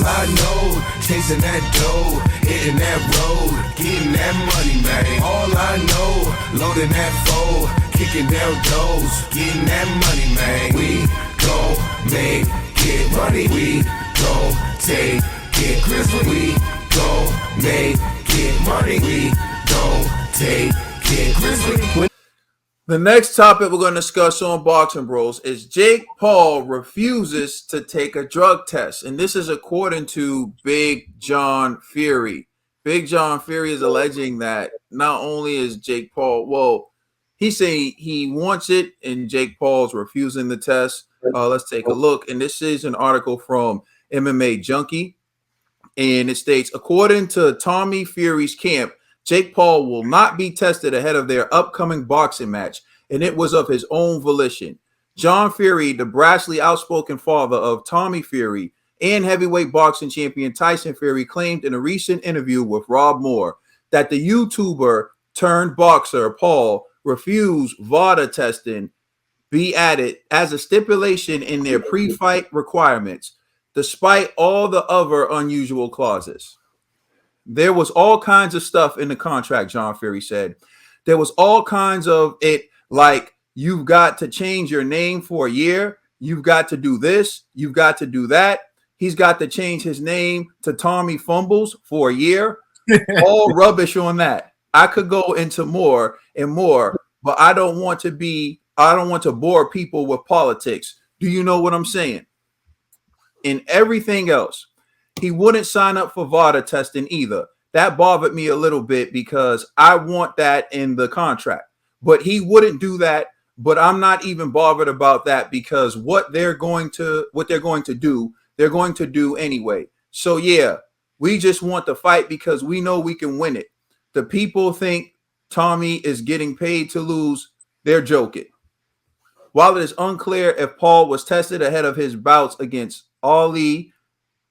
I know, chasing that dough, hitting that road, getting that money, man. All I know, loading that foe, kicking down doors, getting that money, man. We gon' make it money. We gon' take it Grizzly. We gon' make it money. We gon' take it Grizzly. The next topic we're going to discuss on Boxing Bros is Jake Paul refuses to take a drug test. And this is according to Big John Fury. Big John Fury is alleging that not only is Jake Paul, well, he's saying he wants it and Jake Paul's refusing the test. Let's take a look. And this is an article from MMA Junkie. And it states, according to Tommy Fury's camp, Jake Paul will not be tested ahead of their upcoming boxing match, and it was of his own volition. John Fury, the brashly outspoken father of Tommy Fury and heavyweight boxing champion Tyson Fury, claimed in a recent interview with Rob Moore that the YouTuber turned boxer Paul refused VADA testing be added as a stipulation in their pre-fight requirements, despite all the other unusual clauses. There was all kinds of stuff in the contract, John Fury said. There was all kinds of it, like you've got to change your name for a year. You've got to do this. You've got to do that. He's got to change his name to Tommy Fumbles for a year. All rubbish on that. I could go into more and more, but I don't want to bore people with politics. Do you know what I'm saying? And everything else. He wouldn't sign up for VADA testing either. That bothered me a little bit because I want that in the contract. But he wouldn't do that. But I'm not even bothered about that because what they're going to do, they're going to do anyway. So yeah, we just want the fight because we know we can win it. The people think Tommy is getting paid to lose. They're joking. While it is unclear if Paul was tested ahead of his bouts against Ali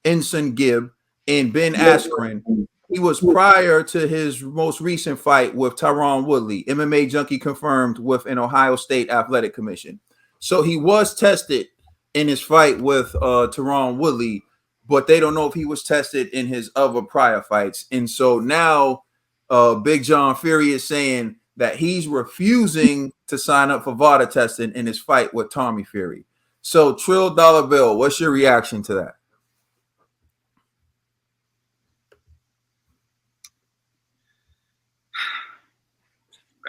Ensign Gibb and Ben Askren, he was prior to his most recent fight with Tyron Woodley. MMA Junkie confirmed with an Ohio State Athletic Commission. So he was tested in his fight with Tyron Woodley, but they don't know if he was tested in his other prior fights. And so now Big John Fury is saying that he's refusing to sign up for VADA testing in his fight with Tommy Fury. So Trill Dollar Bill, what's your reaction to that?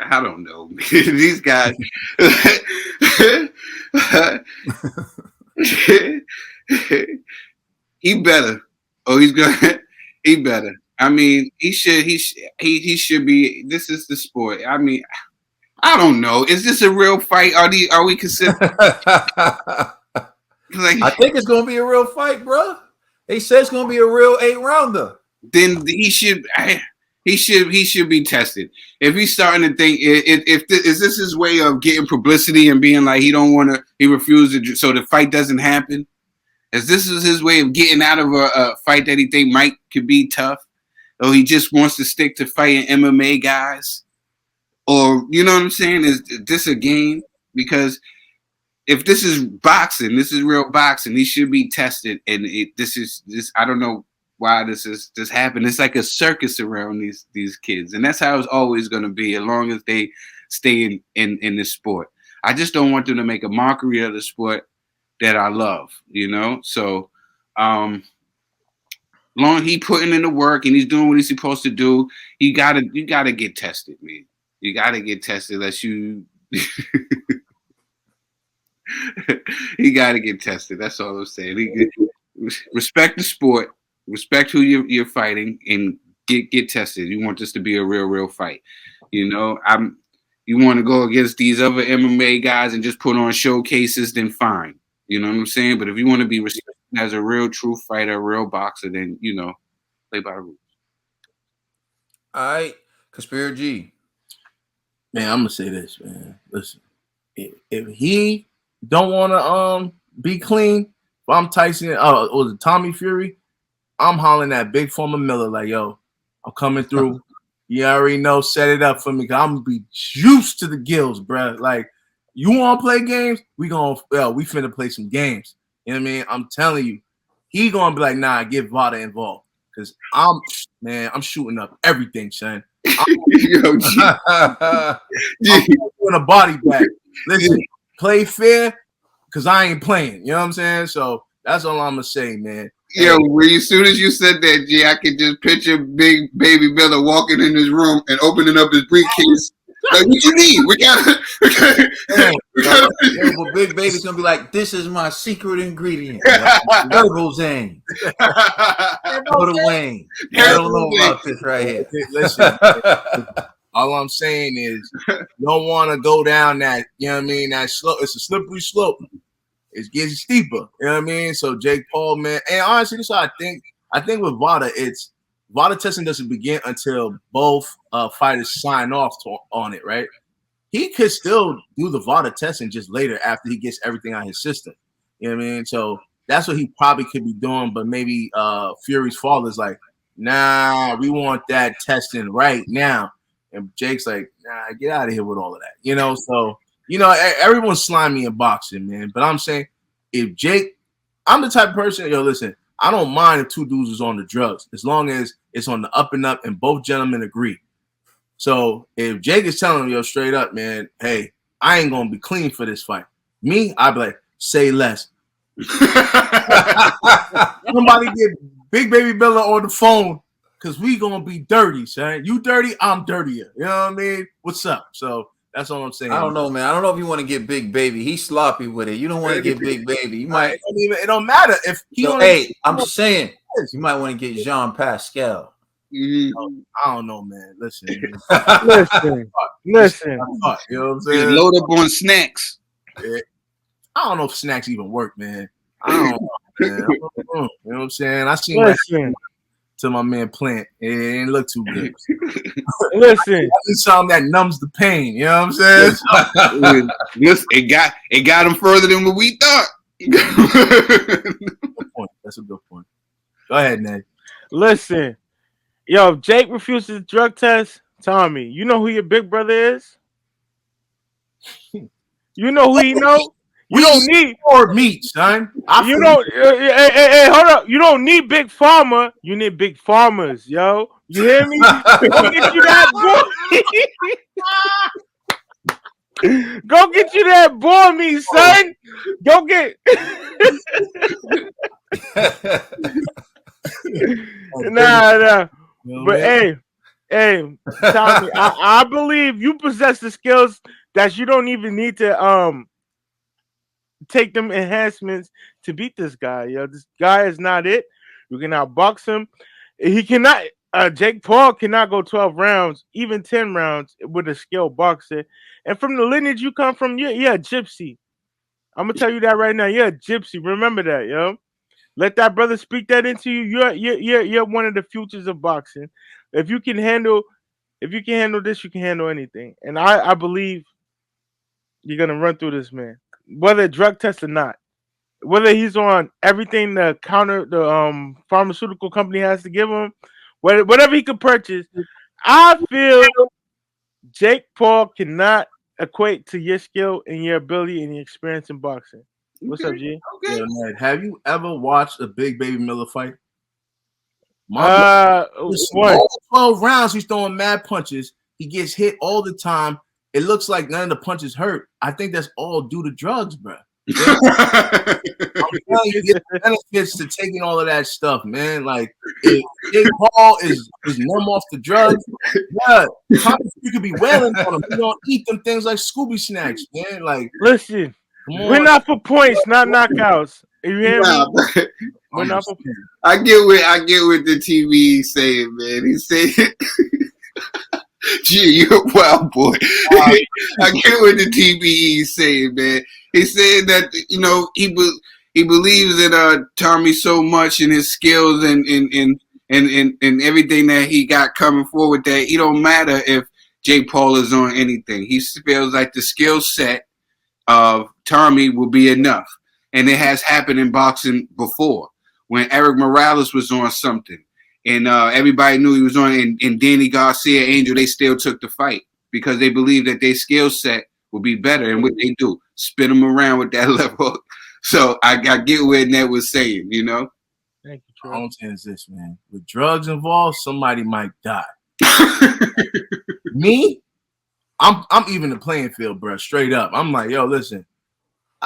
I don't know. These guys. He better. Oh, he's gonna. He better. I mean, he should. He should be. This is the sport. I mean, I don't know. Is this a real fight? Are we considered? I think it's gonna be a real fight, bro. They said it's gonna be a real 8-rounder. Then he should. He should be tested. If he's starting to think, is this his way of getting publicity and being like he refused to, so the fight doesn't happen? Is this his way of getting out of a fight that he think could be tough, or he just wants to stick to fighting MMA guys, or you know what I'm saying? Is this a game? Because if this is boxing, this is real boxing. He should be tested, and this. I don't know why this happened. It's like a circus around these kids, and that's how it's always going to be as long as they stay in this sport. I just don't want them to make a mockery of the sport that I love, you know. So long he putting in the work and he's doing what he's supposed to do, you gotta get tested, man. You gotta get tested unless you you gotta get tested. That's all I'm saying. Respect the sport. Respect who you're fighting and get tested. You want this to be a real fight. You know, you want to go against these other MMA guys and just put on showcases, then fine. You know what I'm saying? But if you want to be respected as a real true fighter, a real boxer, then you know, play by the rules. All right, Conspiracy G. Man, I'm gonna say this, man. Listen, if he don't want to be clean, if I'm Tyson or the Tommy Fury, I'm hollering at Big Former Miller like, yo, I'm coming through. You already know, set it up for me. Cause I'm gonna be juiced to the gills, bro. Like, you want to play games? We finna play some games. You know what I mean? I'm telling you, he gonna be like, nah, get VADA involved. Cause I'm shooting up everything, son. Yo, G. I'm doing a body bag. Listen, play fair, cause I ain't playing. You know what I'm saying? So that's all I'm gonna say, man. Yo, as soon as you said that, G, I could just picture Big Baby Miller walking in his room and opening up his briefcase. Like, what you need? We gotta. Well, Big Baby's gonna be like, "This is my secret ingredient, Turbo Zane." Go to Wayne. I don't know about this right here. Listen, all I'm saying is, you don't want to go down that. You know what I mean? That slope. It's a slippery slope. It's getting steeper. You know what I mean? So Jake Paul, man, and honestly, this is what I think. I think with VADA, VADA testing doesn't begin until both fighters sign off on it, right? He could still do the VADA testing just later after he gets everything out of his system. You know what I mean? So that's what he probably could be doing, but maybe Fury's father's like, nah, we want that testing right now. And Jake's like, nah, get out of here with all of that. You know, so, you know, everyone's slimy in boxing, man. But I'm saying, if Jake, I'm the type of person, yo, listen, I don't mind if two dudes is on the drugs as long as it's on the up and up and both gentlemen agree. So if Jake is telling him, yo, straight up, man, hey, I ain't going to be clean for this fight. Me, I'd be like, say less. Somebody get Big Baby Miller on the phone because we going to be dirty, son. You dirty, I'm dirtier. You know what I mean? What's up? So that's all I'm saying. I don't know, man. I don't know if you want to get Big Baby. He's sloppy with it. You don't want to get Big Baby. You might. It don't matter if he. So, hey, I'm just saying, you might want to get Jean Pascal. I don't know, man. Listen. Listen. You know what I'm saying? Load up on snacks. Yeah. I don't know if snacks even work, man. I don't know, man. You know what I'm saying? I seen that to my man Plant. It didn't look too good. Listen. I need something that numbs the pain. You know what I'm saying? It got him further than what we thought. That's a good point. Go ahead, Ned. Listen. Yo, if Jake refuses the drug test, Tommy, you know who your big brother is? You know who he know? You don't need more meat, son. You don't. Hey, hold up. You don't need big pharma. You need big farmers, yo. You hear me? Go get you that boy. Go get you that boy meat, son. Go get. Nah. But hey, Tommy, I believe you possess the skills that you don't even need to take them enhancements to beat this guy. Yo, this guy is not it. You can outbox him. He cannot. Jake Paul cannot go 12 rounds, even 10 rounds with a skilled boxer. And from the lineage you come from, you're a gypsy. I'm gonna tell you that right now. You're a gypsy. Remember that, yo. Let that brother speak that into you. You're one of the futures of boxing. If you can handle this, you can handle anything. And I believe you're gonna run through this man, whether drug test or not, whether he's on everything the pharmaceutical company has to give him, whatever he could purchase. I feel Jake Paul cannot equate to your skill and your ability and your experience in boxing. What's up, G? Okay. Yeah, Ned, have you ever watched a Big Baby Miller fight? What? 12 rounds, he's throwing mad punches. He gets hit all the time. It looks like none of the punches hurt. I think that's all due to drugs, bro. I'm telling you, get the benefits to taking all of that stuff, man. Like, if Jake Paul is numb off the drugs, yeah, you could be wailing on him. You don't eat them things like Scooby snacks, man. Like, listen, we're not for points, not knockouts. You hear me? We're not for points. I get what the TV is saying, man. He's saying, "Gee, you're a wild boy." I get what the TV is saying, man. He's saying that he believes in Tommy so much in his skills and everything that he got coming forward that it don't matter if Jake Paul is on anything. He feels like the skill set of Tommy will be enough, and it has happened in boxing before when Eric Morales was on something. And everybody knew he was on, and Danny Garcia, Angel, they still took the fight because they believed that their skill set would be better. And what they do, spin them around with that level. So I get what Ned was saying, All I'm saying is this, man. With drugs involved, somebody might die. Me, I'm even the playing field, bro. Straight up. I'm like, yo, listen.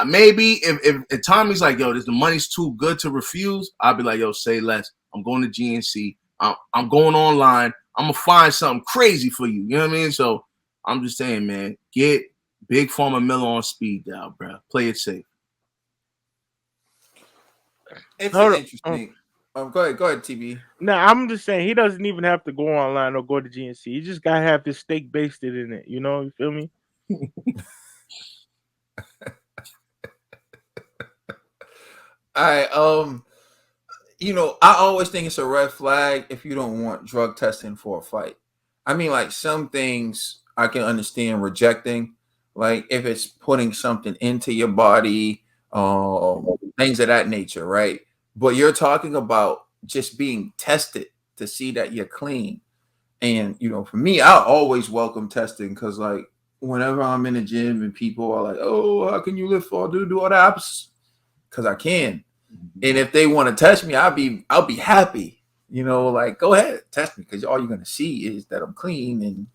Maybe if Tommy's like, yo, the money's too good to refuse, I'll be like, yo, say less. I'm going to GNC. I'm going online. I'm gonna find something crazy for you. You know what I mean? So I'm just saying, man, get Big Pharma Miller on speed dial, bro. Play it safe. It's interesting. Go ahead, TB. No, I'm just saying he doesn't even have to go online or go to GNC. He just gotta have his steak basted in it. You know, you feel me? All right. You know, I always think it's a red flag if you don't want drug testing for a fight. I mean, like some things I can understand rejecting, like if it's putting something into your body, things of that nature, right? But you're talking about just being tested to see that you're clean. And you know, for me, I always welcome testing because, like, whenever I'm in the gym and people are like, "Oh, how can you lift all do all that?" Because I can. And if they want to test me, I'll be happy. You know, like go ahead, test me because all you're gonna see is that I'm clean, and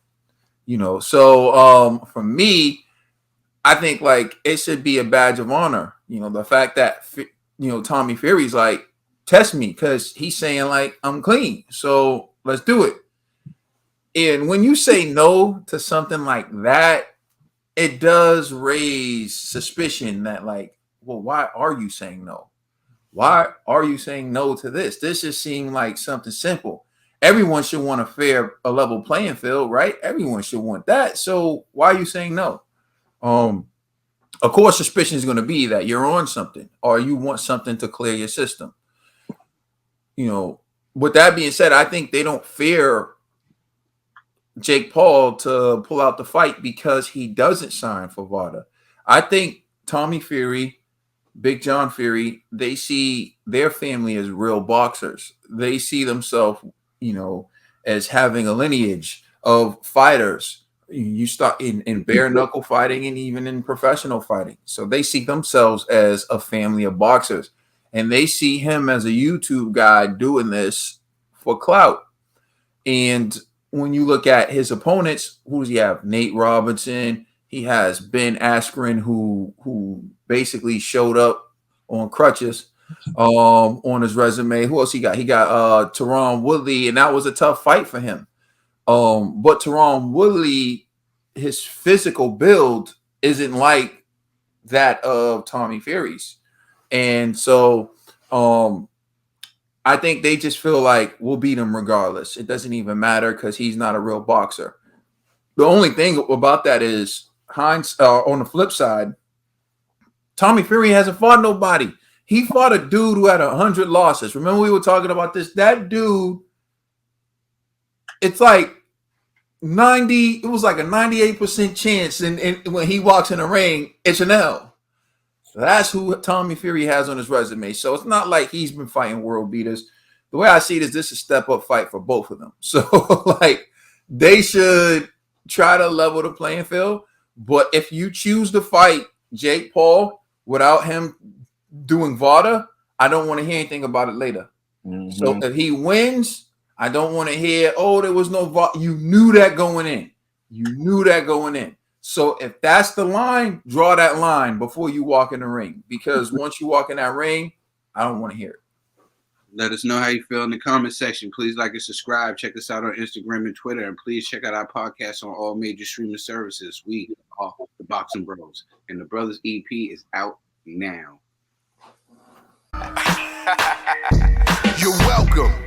you know. So for me, I think like it should be a badge of honor. You know, the fact that Tommy Fury's like test me because he's saying like I'm clean, so let's do it. And when you say no to something like that, it does raise suspicion that like, well, why are you saying no? Why are you saying no to this? This just seemed like something simple. Everyone should want a level playing field, right? Everyone should want that. So why are you saying no? Of course, suspicion is going to be that you're on something or you want something to clear your system. You know, with that being said, I think they don't fear Jake Paul to pull out the fight because he doesn't sign for VADA. I think Tommy Fury, Big John Fury, they see their family as real boxers. They see themselves, you know, as having a lineage of fighters. You start in bare knuckle fighting and even in professional fighting. So they see themselves as a family of boxers. And they see him as a YouTube guy doing this for clout. And when you look at his opponents, who does he have? Nate Robinson. He has Ben Askren, who basically showed up on crutches on his resume. Who else he got? He got Tyron Woodley, and that was a tough fight for him. But Tyron Woodley, his physical build isn't like that of Tommy Fury's. And so I think they just feel like we'll beat him regardless. It doesn't even matter because he's not a real boxer. The only thing about that is Hines, on the flip side, Tommy Fury hasn't fought nobody. He fought a dude who had 100 losses. Remember we were talking about this? That dude, it's like 90, it was like a 98% chance and when he walks in the ring, it's an L. That's who Tommy Fury has on his resume. So it's not like he's been fighting world beaters. The way I see it is this is a step-up fight for both of them. So, like, they should try to level the playing field. But if you choose to fight Jake Paul without him doing VADA, I don't want to hear anything about it later. Mm-hmm. So if he wins, I don't want to hear, oh, there was no VADA. You knew that going in. You knew that going in. So if that's the line, draw that line before you walk in the ring. Because once you walk in that ring, I don't want to hear it. Let us know how you feel in the comment section. Please like and subscribe. Check us out on Instagram and Twitter. And please check out our podcast on all major streaming services. We are the Boxing Bros. And the Brothers EP is out now. You're welcome.